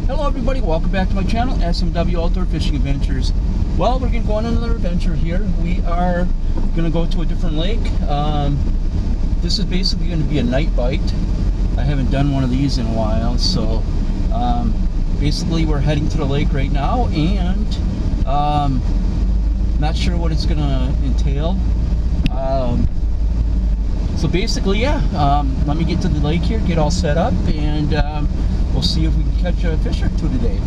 Hello everybody, welcome back to my channel, S.M.W. Outdoor Fishing Adventures. Well, we're going to go on another adventure here. We are going to go to a different lake. This is basically going to be a night bite. I haven't done one of these in a while, so basically we're heading to the lake right now, and not sure what it's going to entail. So basically, yeah, let me get to the lake here, get all set up, and we'll see if we can catch a fish or two today.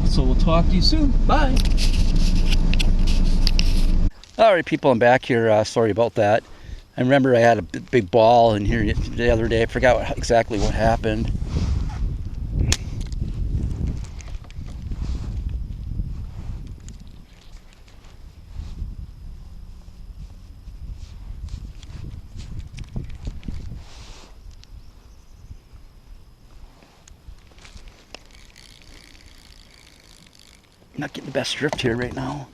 So we'll talk to you soon. Bye. Alright people, I'm back here. Sorry about that. I remember I had a big ball in here the other day. I forgot exactly what happened. I'm not getting the best drift here right now.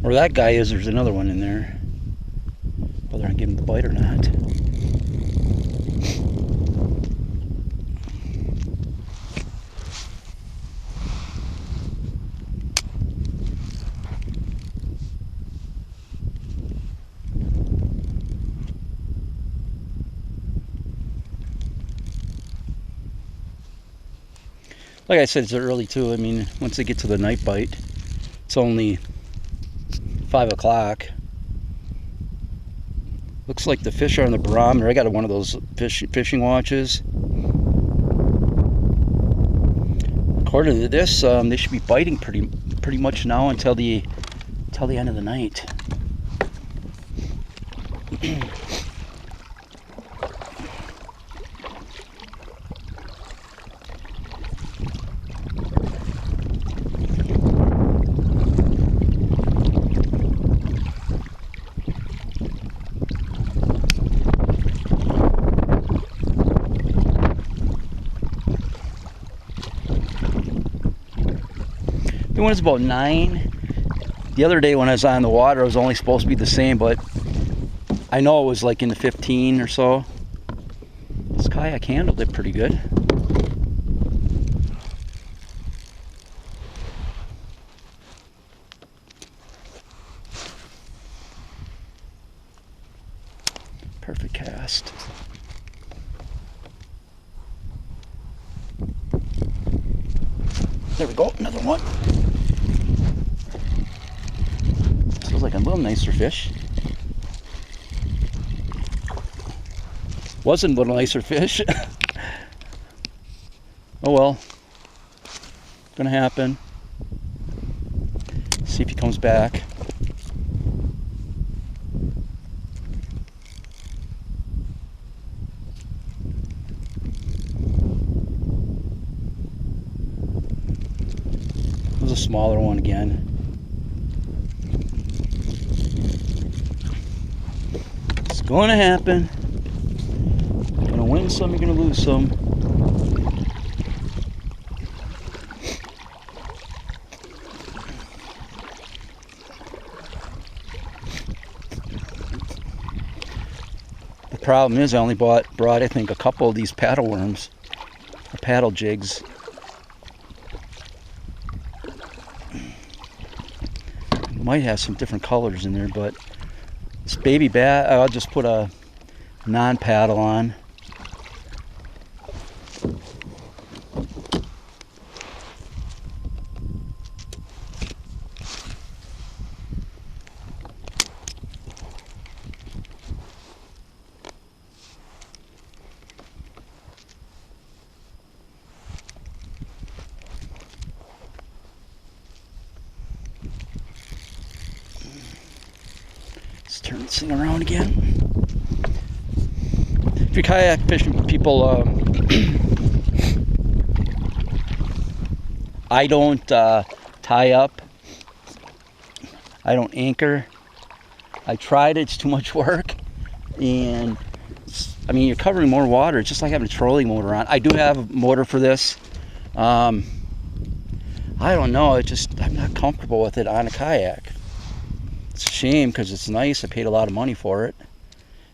Where that guy is, there's another one in there. Whether I give him the bite or not. Like I said, it's early too. I mean, once they get to the night bite, it's only 5 o'clock. Looks like the fish are on the barometer. I got one of those fishing watches. According to this, they should be biting pretty much now until the end of the night. The one is about 9. The other day when I was on the water, it was only supposed to be the same, but I know it was like in the 15 or so. This kayak handled it pretty good. Perfect cast. There we go, another one. Feels like a little nicer fish. Wasn't a little nicer fish. Oh well. Gonna happen. See if he comes back. It was a smaller one again. It's going to happen. You're going to win some, you're going to lose some. The problem is I only brought I think a couple of these paddle worms, or paddle jigs. Might have some different colors in there, but this baby bat, I'll just put a non-paddle on. turn this thing around again. If you're kayak fishing, people, I don't tie up. I don't anchor. I tried it. It's too much work. And I mean, you're covering more water. It's just like having a trolling motor on. I do have a motor for this. I don't know. I'm not comfortable with it on a kayak. It's a shame because it's nice. I paid a lot of money for it.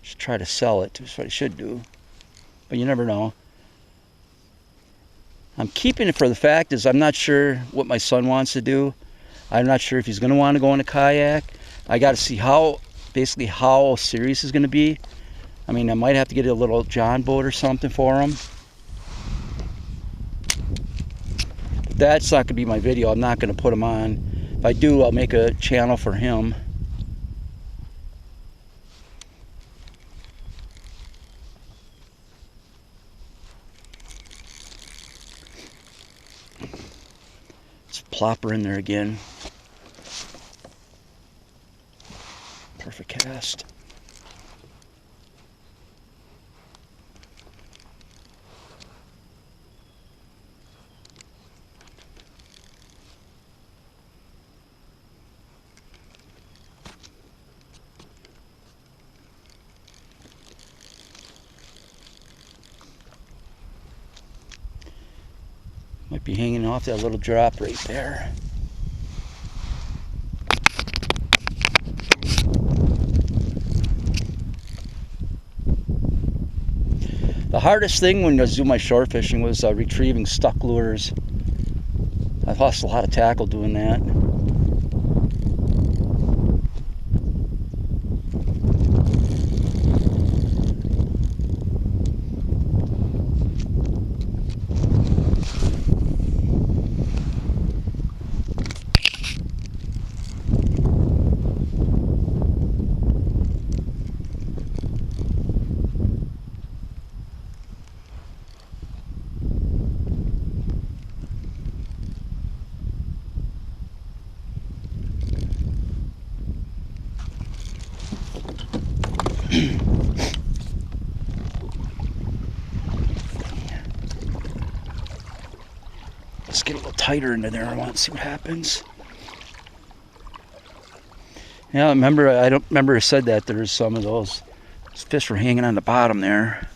Should try to sell it. That's what I should do. But you never know. I'm keeping it for the fact is I'm not sure what my son wants to do. I'm not sure if he's going to want to go on a kayak. I got to see basically how serious it's going to be. I mean, I might have to get a little John boat or something for him. But that's not going to be my video. I'm not going to put him on. If I do, I'll make a channel for him. Let's plop her in there again. Perfect cast. Might be hanging off that little drop right there. The hardest thing when I was doing my shore fishing was retrieving stuck lures. I've lost a lot of tackle doing that. Let's get a little tighter into there. I want to see what happens. Yeah, I don't remember I said that there's some of those fish were hanging on the bottom there.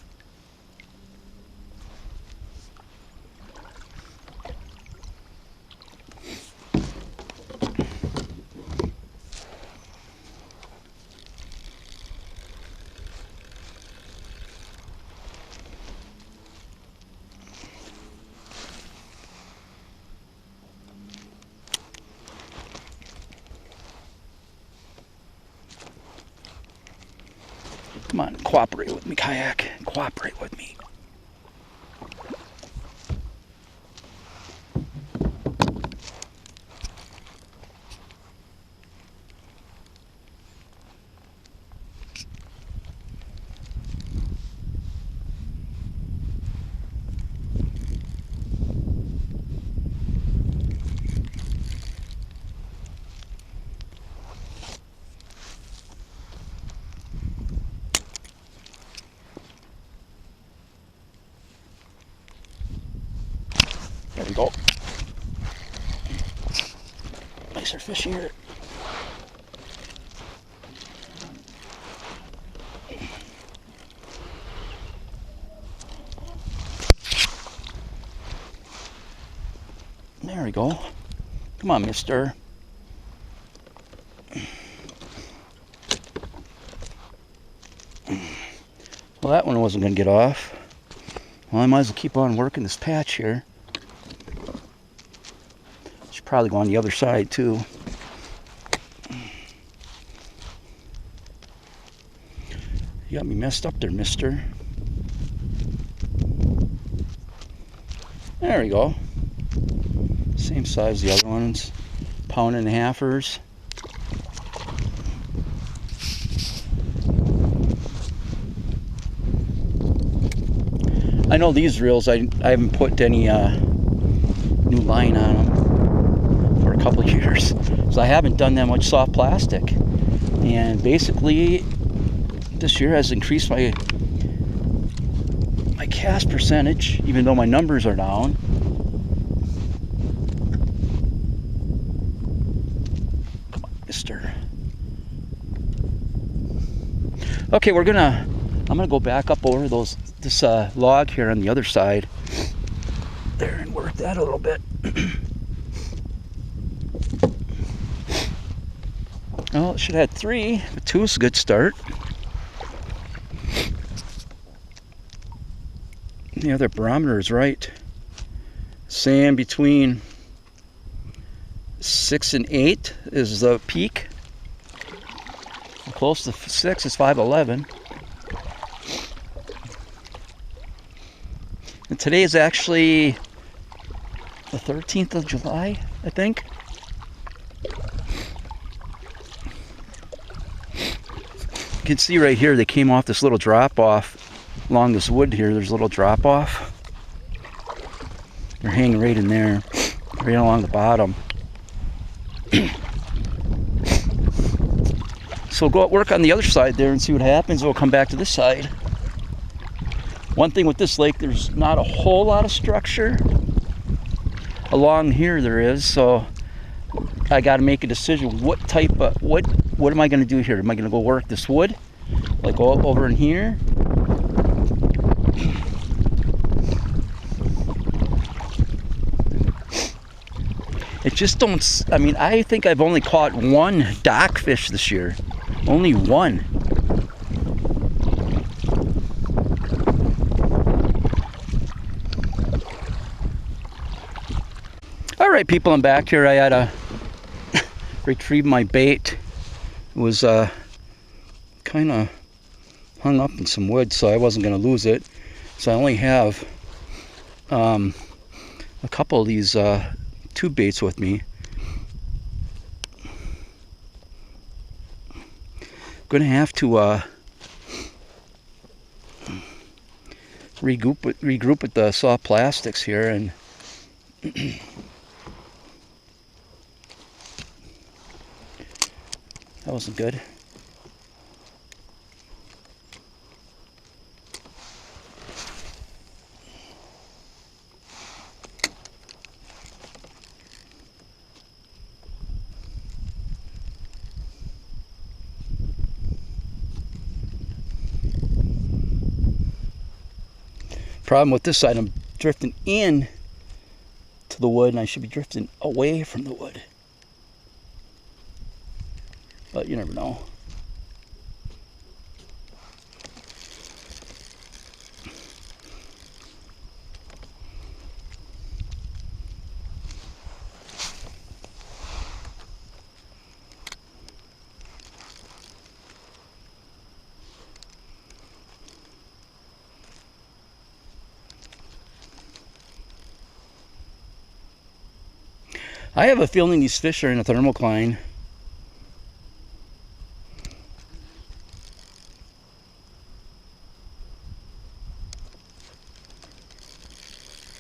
Come on, cooperate with me, kayak. Cooperate with me. There we go. Nicer fish here. There we go. Come on, mister. Well, that one wasn't going to get off. Well, I might as well keep on working this patch here. Should probably go on the other side too. You got me messed up there, mister. There we go. Same size as the other ones. 1.5 pounders. I know these reels, I haven't put any new line on them for a couple of years. So I haven't done that much soft plastic. And basically this year has increased my cast percentage, even though my numbers are down. Come on, mister. Okay, I'm gonna go back up over this log here on the other side there and work that a little bit. Well, it should have had 3, but 2 is a good start. The other barometer is right. Saying between 6 and 8 is the peak. Close to 6 is 511. And today is actually the 13th of July, I think. You can see right here they came off this little drop off along this wood here. There's a little drop off. They're hanging right in there, right along the bottom. So we'll go work on the other side there and see what happens. We'll come back to this side. One thing with this lake, there's not a whole lot of structure. Along here there is, so I got to make a decision. What am I going to do here? Am I going to go work this wood? Like go over in here? It just don't, I mean, I think I've only caught 1 dockfish this year. Only 1. All right, people, I'm back here. I had to retrieve my bait. It was kind of hung up in some wood, so I wasn't going to lose it. So I only have a couple of these tube baits with me. Going to have to regroup with the soft plastics here, and that wasn't good. Problem with this side, I'm drifting in to the wood and I should be drifting away from the wood. But you never know. I have a feeling these fish are in a thermocline.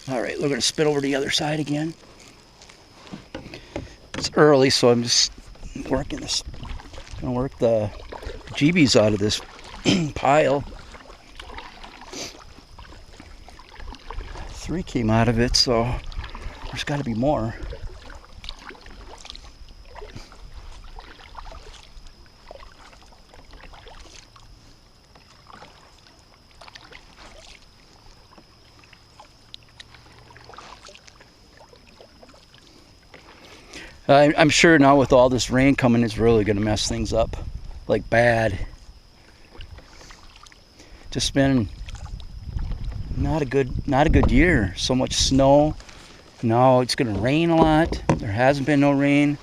All right, we're gonna spit over the other side again. It's early, so I'm just working this. Gonna work the GBs out of this pile. 3 came out of it, so there's got to be more. I'm sure now with all this rain coming, it's really going to mess things up, like bad. Just been not a good year. So much snow. Now it's going to rain a lot. There hasn't been no rain.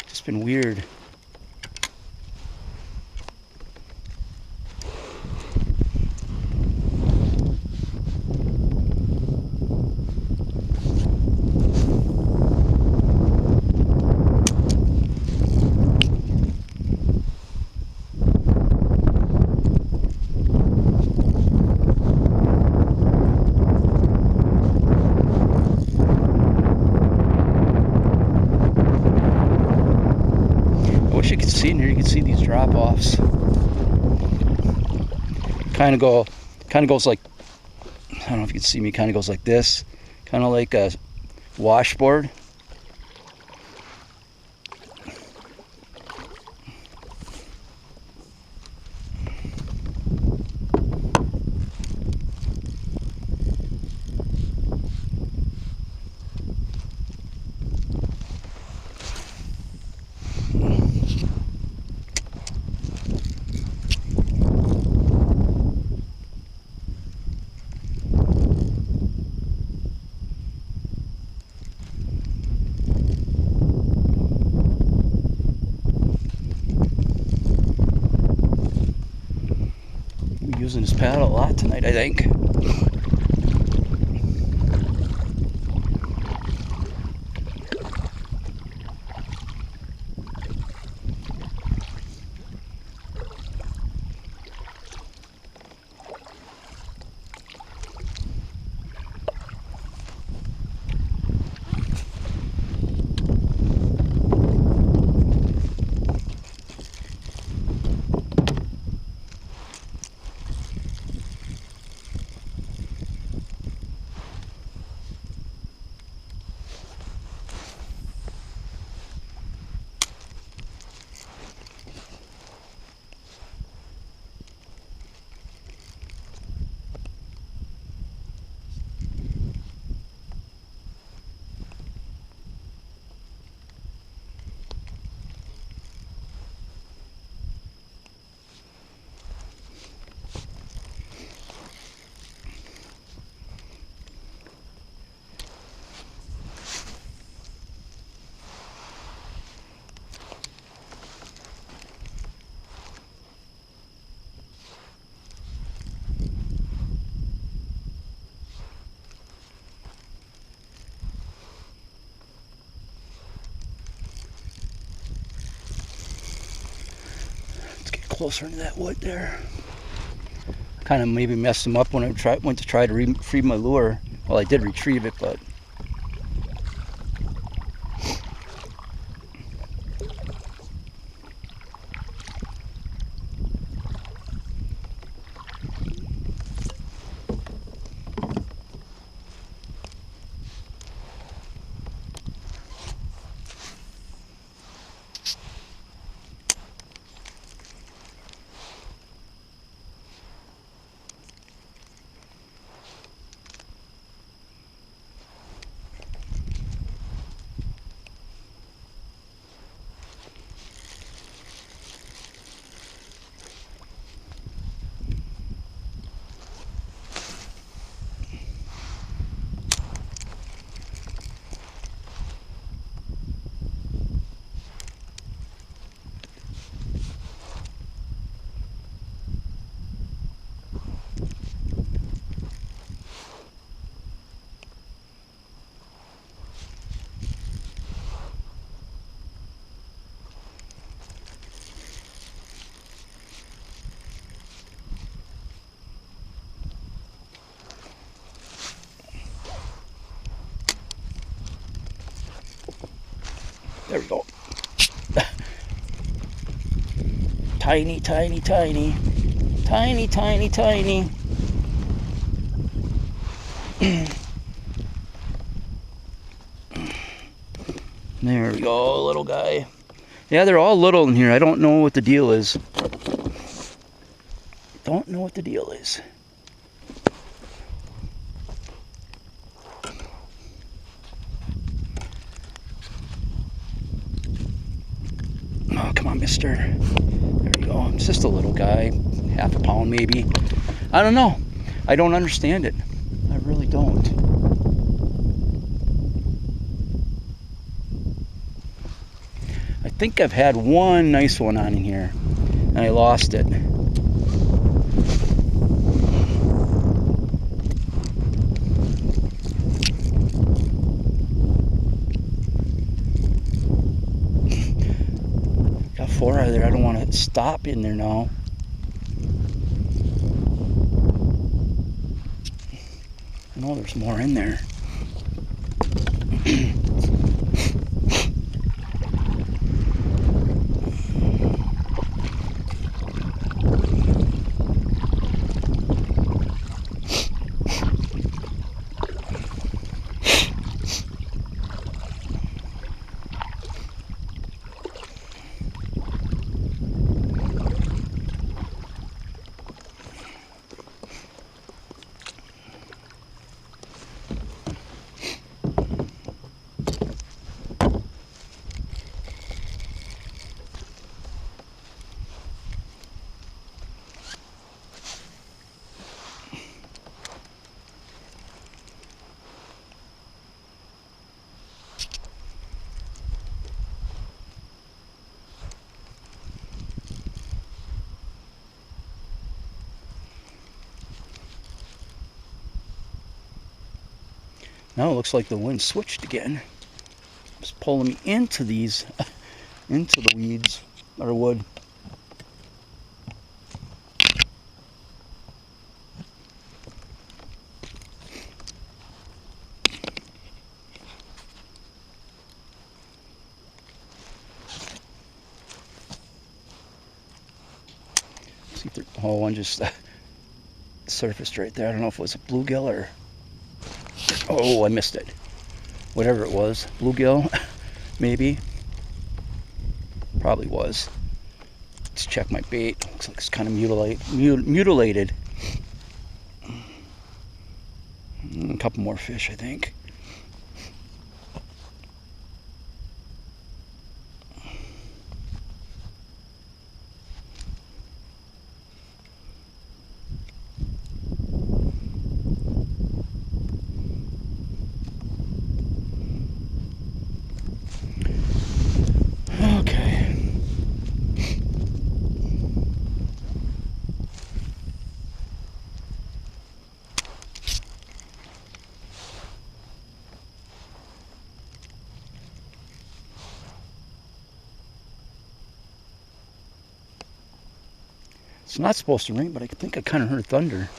Just been weird. drop-offs. Kind of goes like, I don't know if you can see me, kind of goes like this, kind of like a washboard. Using this paddle a lot tonight, I think. Closer to that wood there. Kind of maybe messed him up when I went to try to retrieve my lure. Well, I did retrieve it, but there we go. Tiny, tiny, tiny. Tiny, tiny, tiny. There we go, little guy. Yeah, they're all little in here. I don't know what the deal is. Don't know what the deal is. Oh, come on, mister. There we go. It's just a little guy. Half a pound, maybe. I don't know. I don't understand it. I really don't. I think I've had one nice one on in here, and I lost it. Got 4 out of there. I don't want to stop in there now. I know there's more in there. Now it looks like the wind switched again. It's pulling me into these, into the weeds, or wood. See if there, oh, one just surfaced right there. I don't know if it was a bluegill or, oh, I missed it. Whatever it was, bluegill, maybe. Probably was. Let's check my bait. Looks like it's kind of mutilated. A couple more fish, I think. It's not supposed to rain, but I think I kind of heard thunder.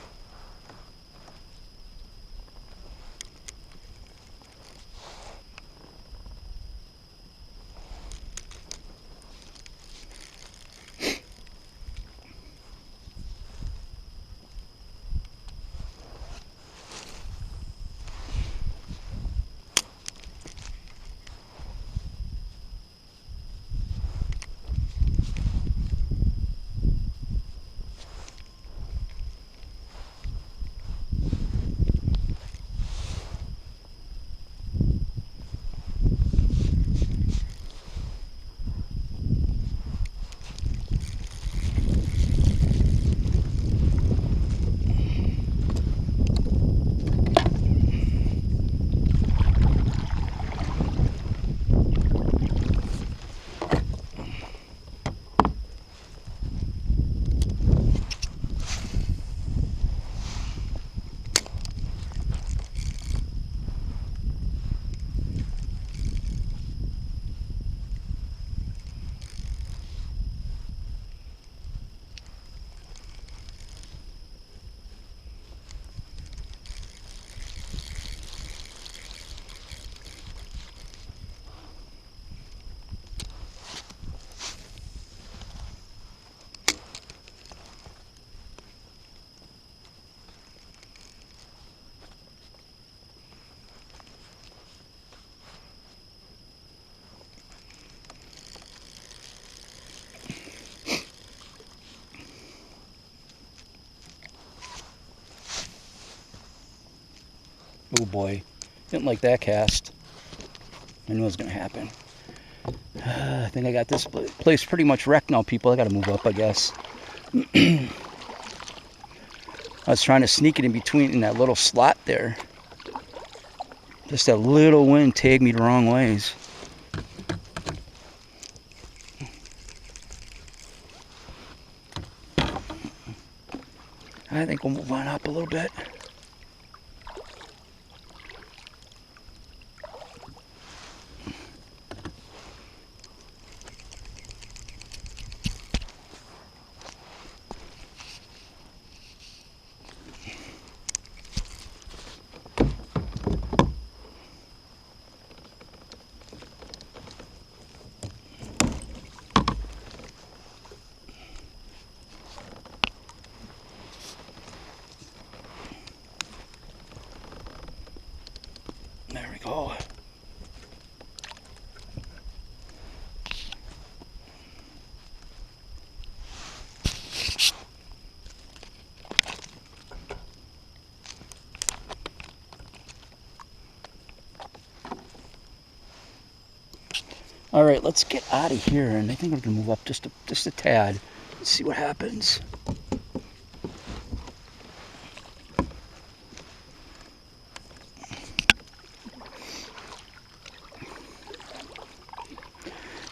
Oh boy, didn't like that cast. I knew it was going to happen. I think I got this place pretty much wrecked now, people. I got to move up, I guess. I was trying to sneak it in between in that little slot there. Just that little wind tagged me the wrong ways. I think we'll move on up a little bit. There we go. All right, let's get out of here, and I think we're gonna move up just a tad. Let's see what happens.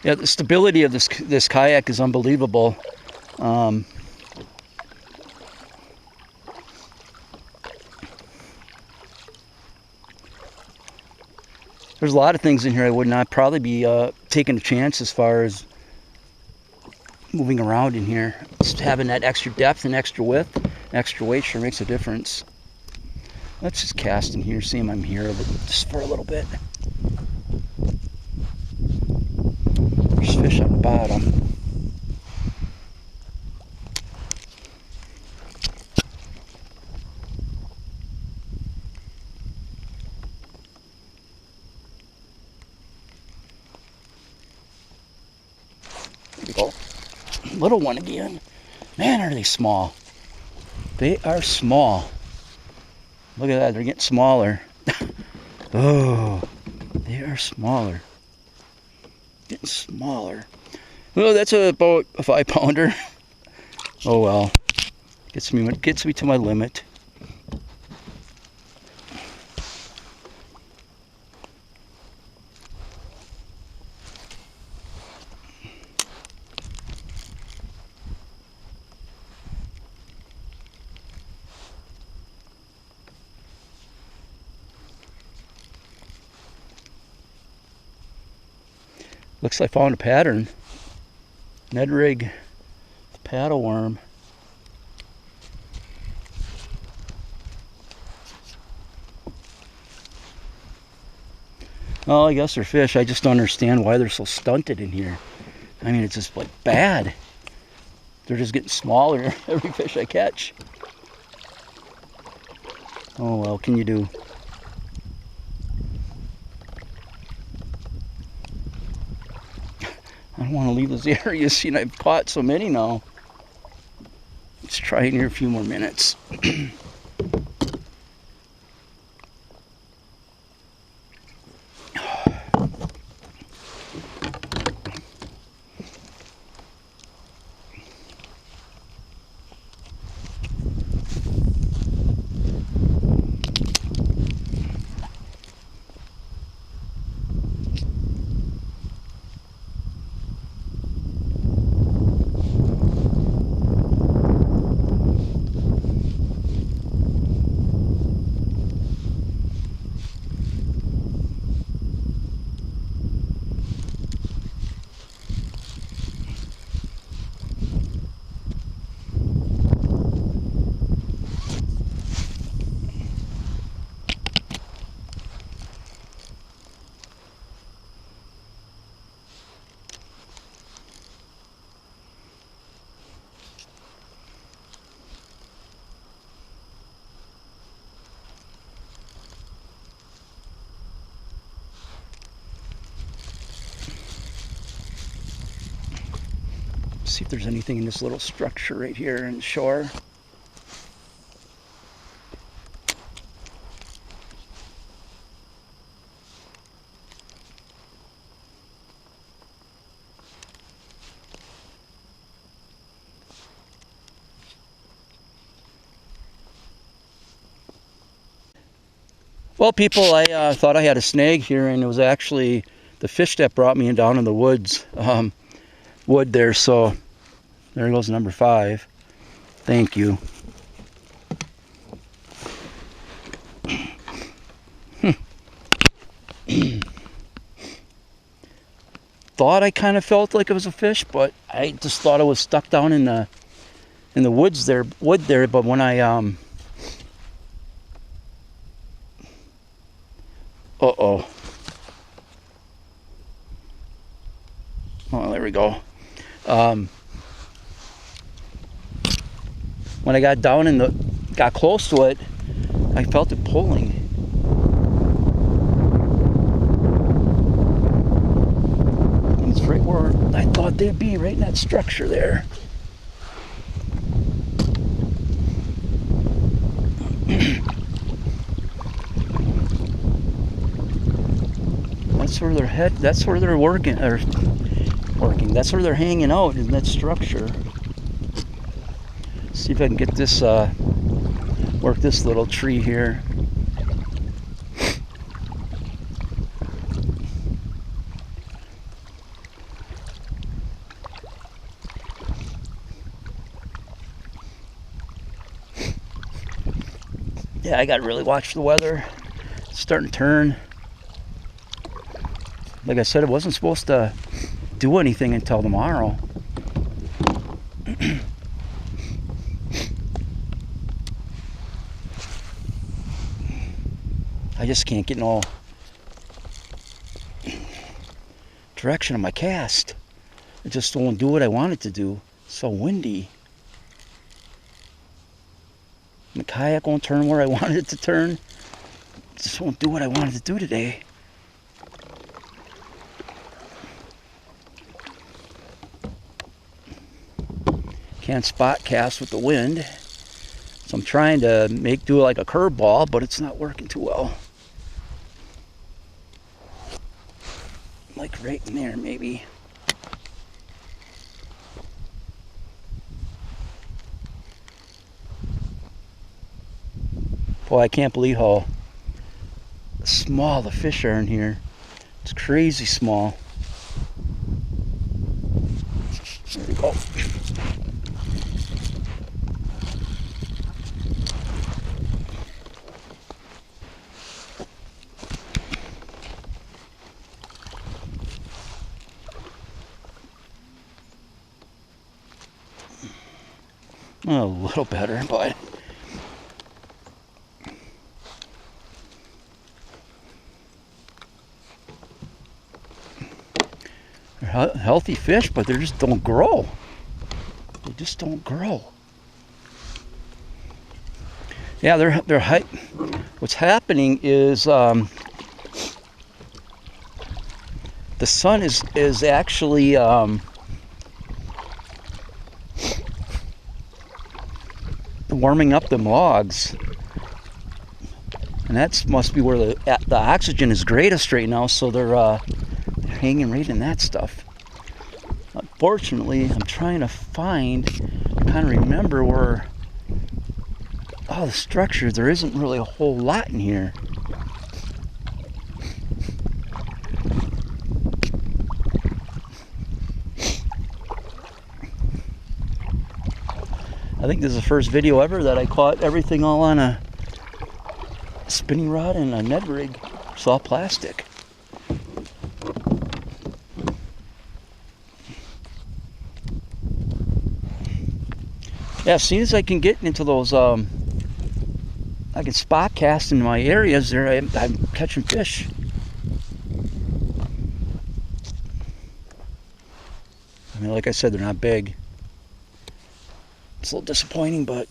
Yeah, the stability of this kayak is unbelievable. There's a lot of things in here I would not probably be taking a chance as far as moving around in here. Just having that extra depth and extra width, extra weight sure makes a difference. Let's just cast in here, see if I'm here just for a little bit. There's fish on the bottom. There we go. Little one again. Man, are they small. They are small. Look at that, they're getting smaller. Oh, they are smaller. Getting smaller. Oh, that's about a 5-pounder. Oh well. Gets me to my limit. Looks like I found a pattern. Ned rig paddle worm. Well, I guess they're fish. I just don't understand why they're so stunted in here. I mean, it's just like bad. They're just getting smaller every fish I catch. Oh well, what can you do? I don't want to leave this area. See, I've caught so many now. Let's try it here a few more minutes. See if there's anything in this little structure right here in the shore. Well, people, I thought I had a snag here, and it was actually the fish that brought me down in the woods, wood there. So there goes number 5. Thank you. Thought I kind of felt like it was a fish, but I just thought it was stuck down in the woods there, But when I oh, there we go. When I got down and got close to it, I felt it pulling. And it's right where I thought they'd be, right in that structure there. That's where they're that's where they're working. That's where they're hanging out, in that structure. See if I can get this, work this little tree here. Yeah, I gotta really watch the weather. It's starting to turn. Like I said, it wasn't supposed to do anything until tomorrow. I just can't get no direction on my cast. It just won't do what I want it to do. It's so windy. The kayak won't turn where I wanted it to turn. It just won't do what I wanted to do today. Can't spot cast with the wind. So I'm trying to do like a curveball, but it's not working too well. Like right in there, maybe. Boy, I can't believe how small the fish are in here. It's crazy small. There we go. A little better, but they're healthy fish, but they just don't grow. They just don't grow. Yeah, they're what's happening is the sun is actually warming up them logs, and that must be where the oxygen is greatest right now. So they're hanging right in that stuff. Unfortunately, I'm trying to kind of remember where all the structures. There isn't really a whole lot in here. I think this is the first video ever that I caught everything all on a spinning rod and a Ned rig. It's all plastic. Yeah, as soon as I can get into those, I can spot cast in my areas there, I'm catching fish. I mean, like I said, they're not big. It's a little disappointing, but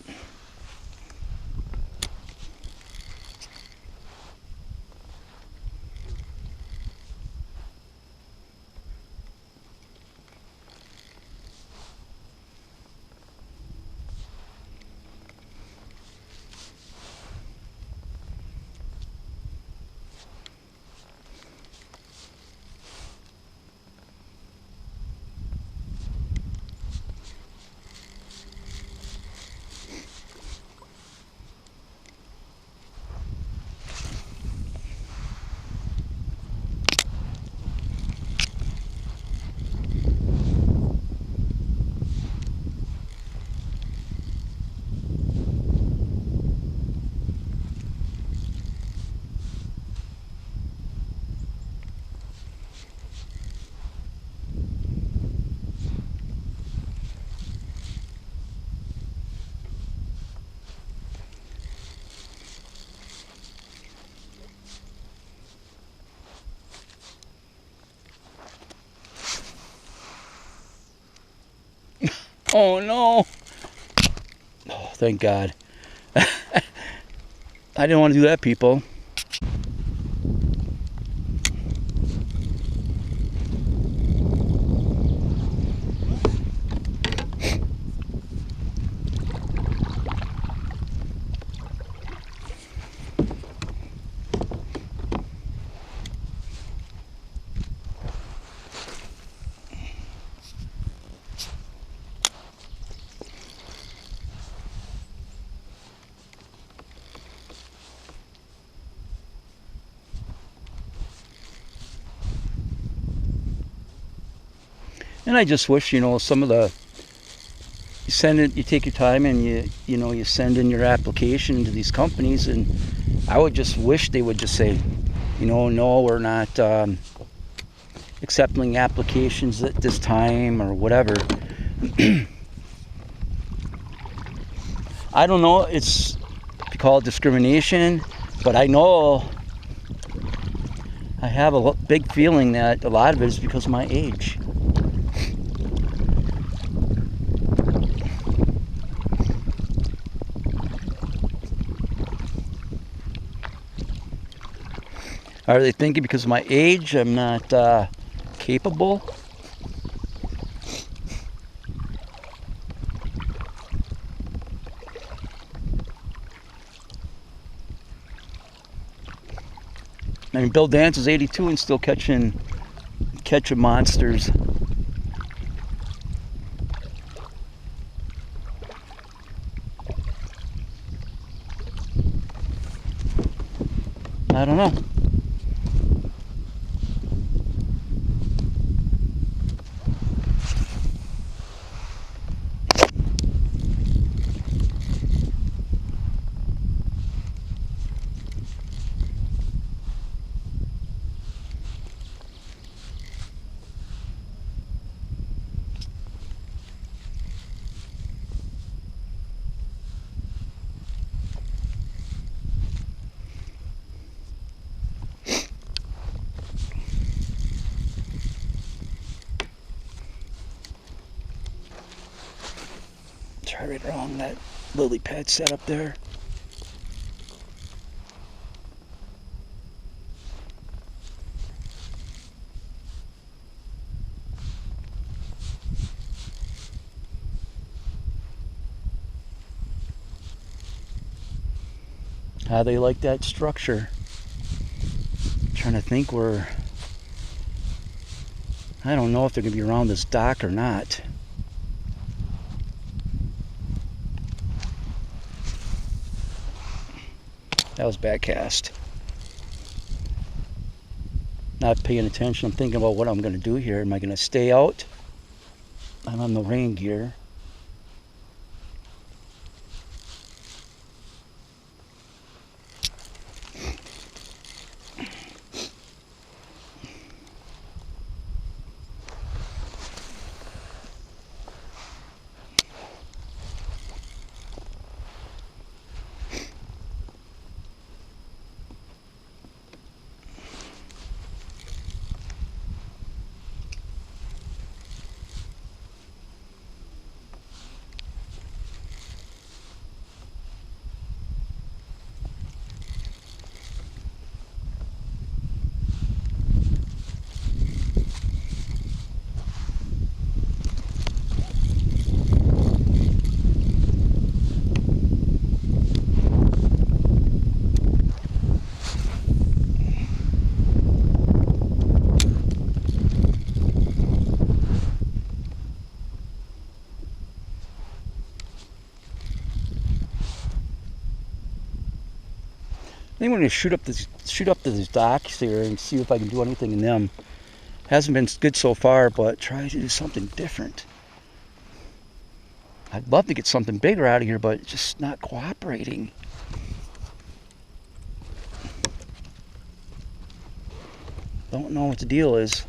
oh no. Oh, thank God. I didn't want to do that, people. And I just wish, some of the, you take your time and you send in your application to these companies, and I would just wish they would just say, no, we're not accepting applications at this time or whatever. I don't know, it's called discrimination, but I know, I have a big feeling that a lot of it is because of my age. Are they thinking because of my age I'm not capable? I mean, Bill Dance is 82 and still catching monsters. I don't know. Try right along that lily pad set up there. How they like that structure. I'm trying to think where, I don't know if they're going to be around this dock or not. That was backcast. Not paying attention. I'm thinking about what I'm going to do here. Am I going to stay out? I'm on the rain gear. I think we're going to shoot up to these docks here and see if I can do anything in them. Hasn't been good so far, but try to do something different. I'd love to get something bigger out of here, but it's just not cooperating. Don't know what the deal is.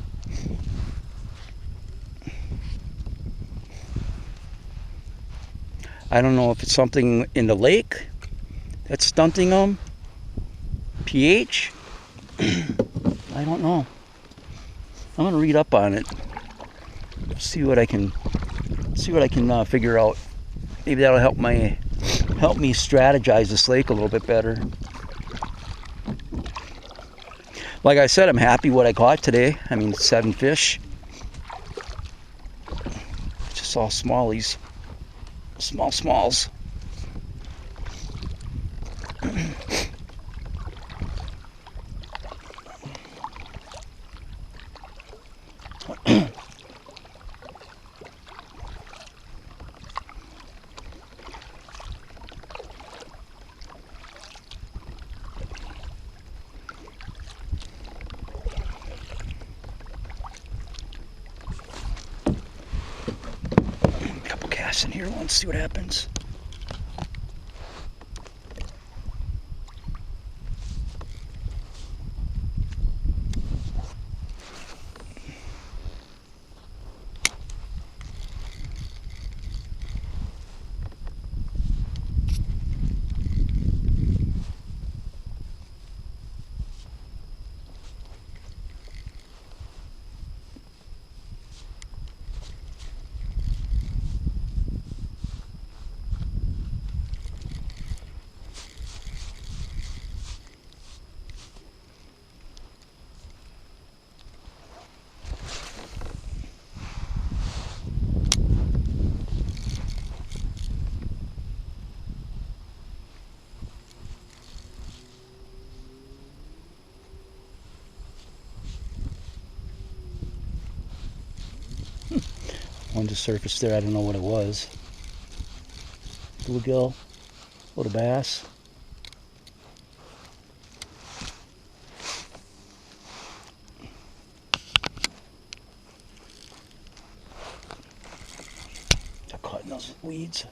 I don't know if it's something in the lake that's stunting them. pH? I don't know. I'm gonna read up on it. See what I can figure out. Maybe that'll help me strategize this lake a little bit better. Like I said, I'm happy what I caught today. I mean, 7 fish. Just all smallies. Smalls. In here, let's see what happens. One just surfaced there. I don't know what it was. Bluegill, little bass. Got caught in those weeds.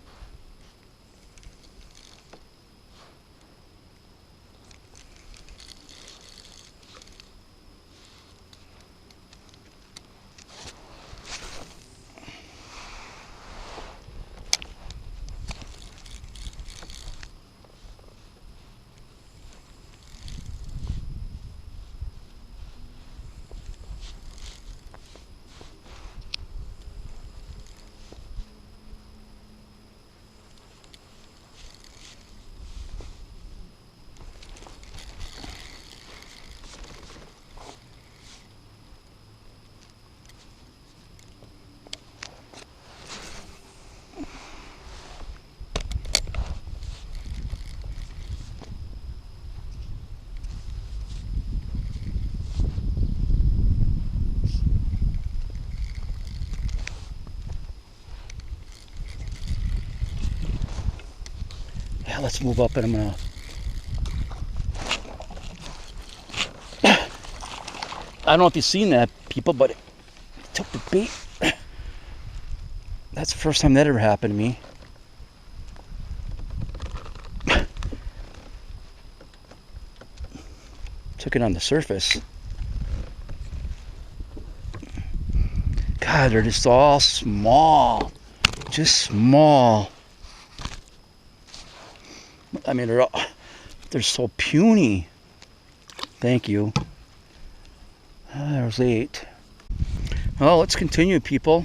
Yeah, let's move up and I'm gonna I don't know if you've seen that, people, but it took the bait. That's the first time that ever happened to me. Took it on the surface. God, they're just all small. Just small. I mean, they're so puny. Thank you. There's 8. Well, let's continue, people.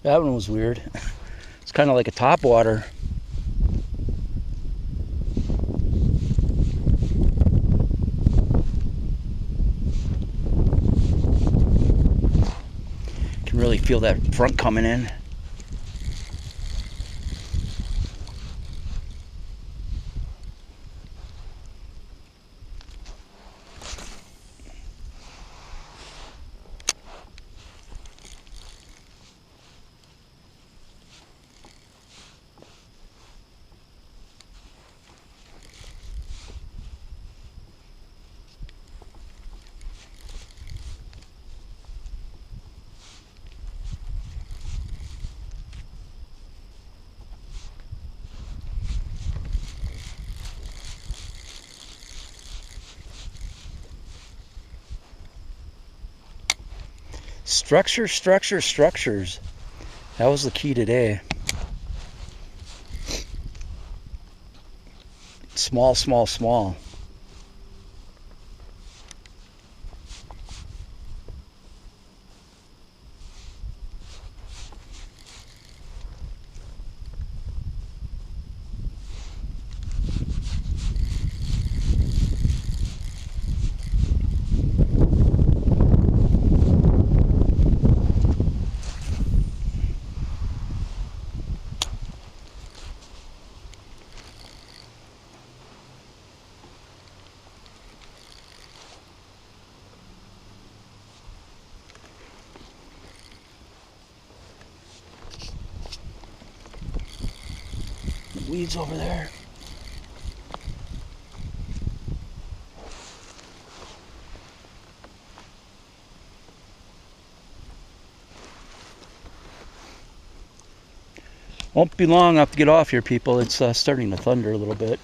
That one was weird. It's kind of like a topwater. Can really feel that front coming in. Structures. That was the key today. Small. Weeds over there. Won't be long. I have to get off here, people. It's starting to thunder a little bit.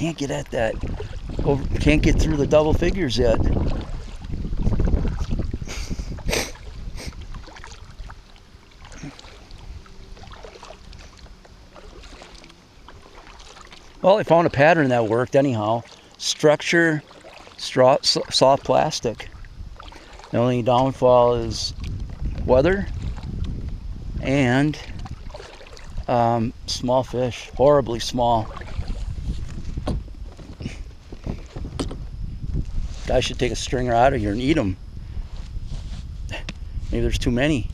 can't get at that. Can't get through the double figures yet. Well, I found a pattern that worked anyhow. Structure, soft plastic. The only downfall is weather and small fish, horribly small. Guy should take a stringer out of here and eat them. Maybe there's too many.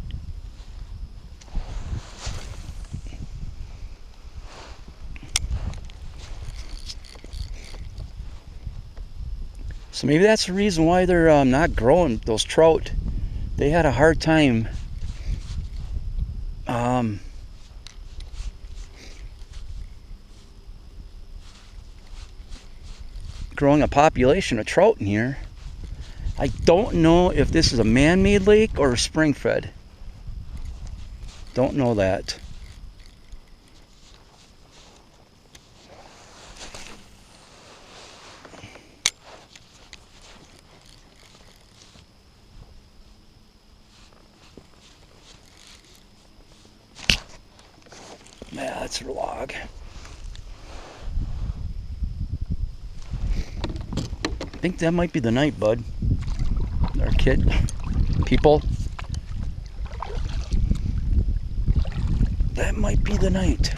So maybe that's the reason why they're not growing, those trout. They had a hard time growing a population of trout in here. I don't know if this is a man-made lake or a spring-fed. Don't know that. Yeah, that's her log. I think that might be the night, bud. Our kid. People. That might be the night.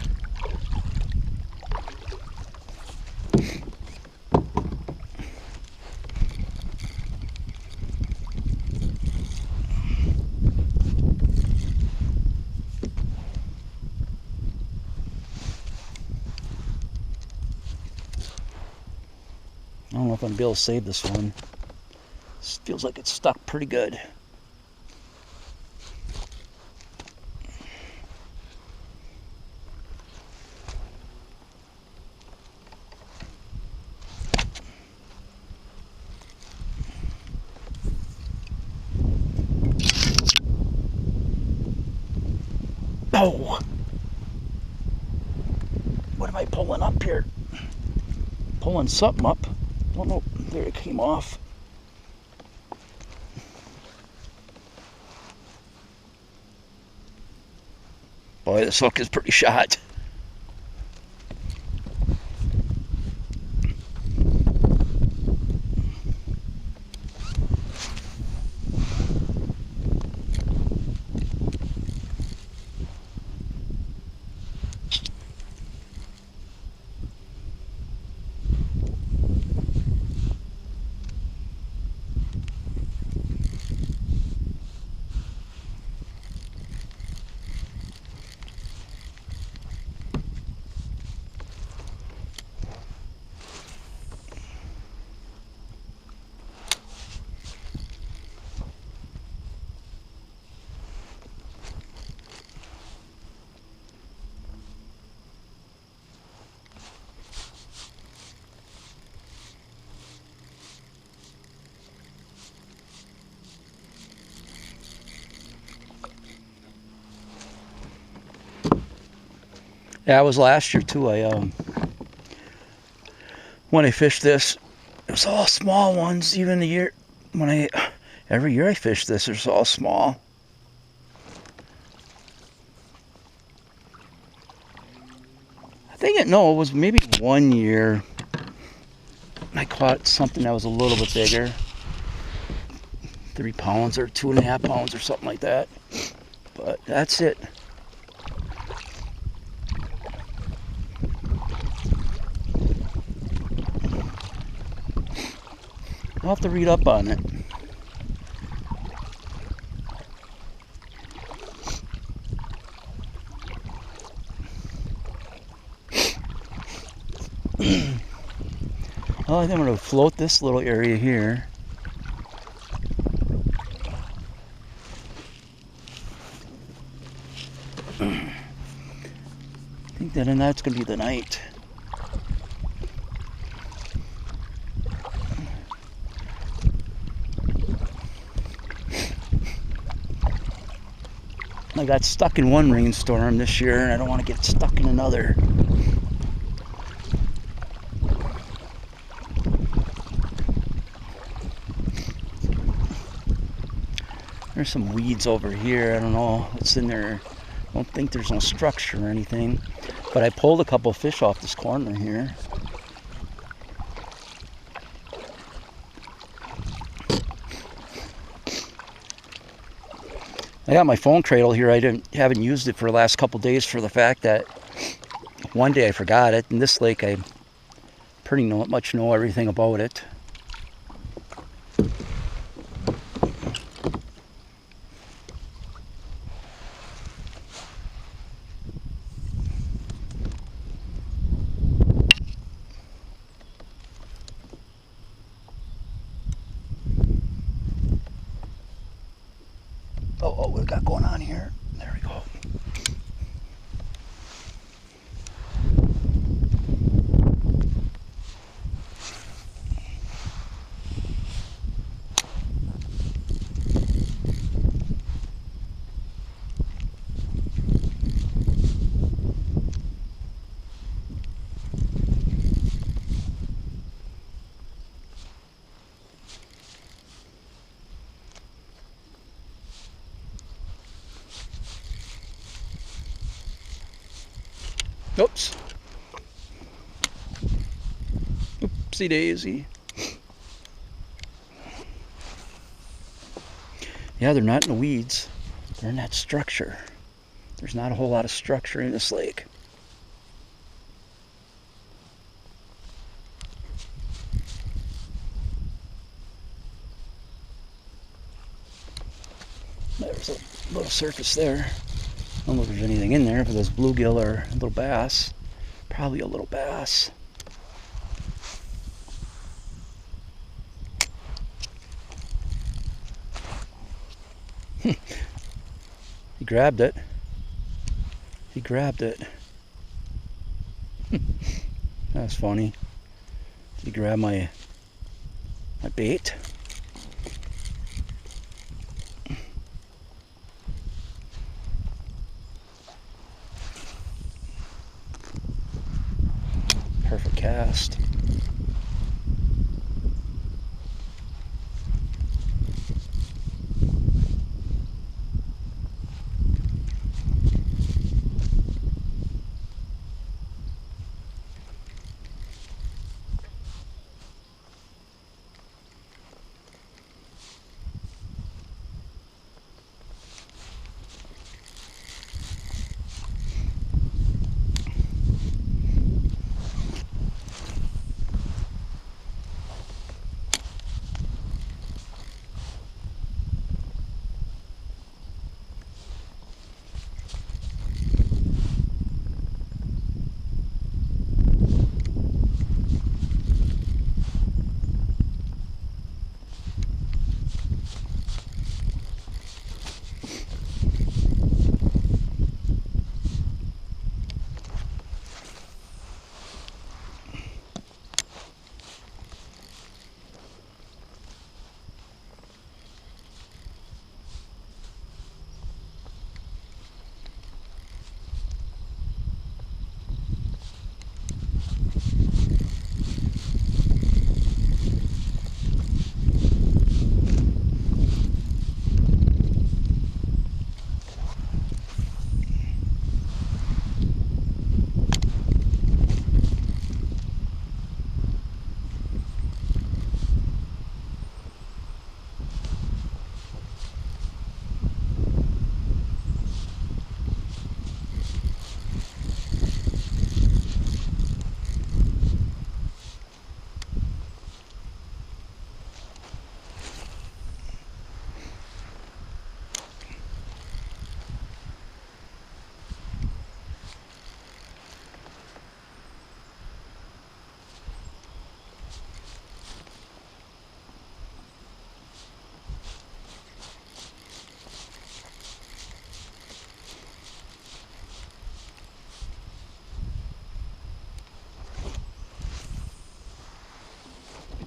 I don't know if I'm gonna be able to save this one. This feels like it's stuck pretty good. Oh! What am I pulling up here? Pulling something up. Oh no, there it came off. Boy, this hook is pretty shot. Yeah, it was last year too. When I fished this, it was all small ones. Even the year when every year I fish this, it's all small. I think it was maybe 1 year I caught something that was a little bit bigger, 3 pounds or 2.5 pounds or something like that. But that's it. I'll have to read up on it. Well, I think I'm going to float this little area here. I think that and that's going to be the night. I got stuck in one rainstorm this year, and I don't want to get stuck in another. There's some weeds over here. I don't know what's in there. I don't think there's no structure or anything. But I pulled a couple fish off this corner here. I got my phone cradle here. I haven't used it for the last couple days for the fact that one day I forgot it. In this lake, I pretty much know everything about it. Oh, what we got going on here? There we go. Oops. Oopsie daisy. Yeah, they're not in the weeds. They're in that structure. There's not a whole lot of structure in this lake. There's a little surface there. I don't know if there's anything in there, but there's bluegill or a little bass. Probably a little bass. He grabbed it. He grabbed it. That's funny. Did he grab my bait? Perfect cast.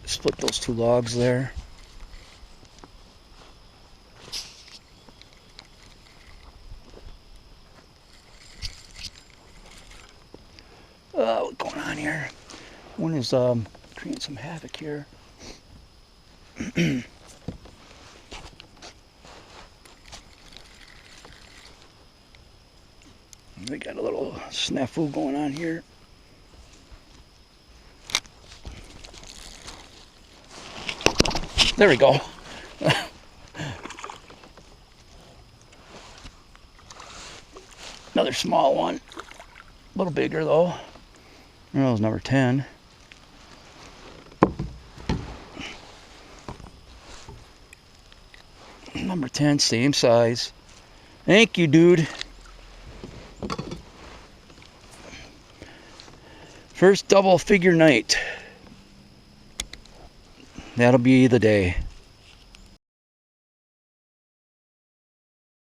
Split those two logs there. What's going on here? One is creating some havoc here. We got a little snafu going on here. There we go. Another small one. A little bigger though. That was number 10. Number 10, same size. Thank you, dude. First double figure night. That'll be the day.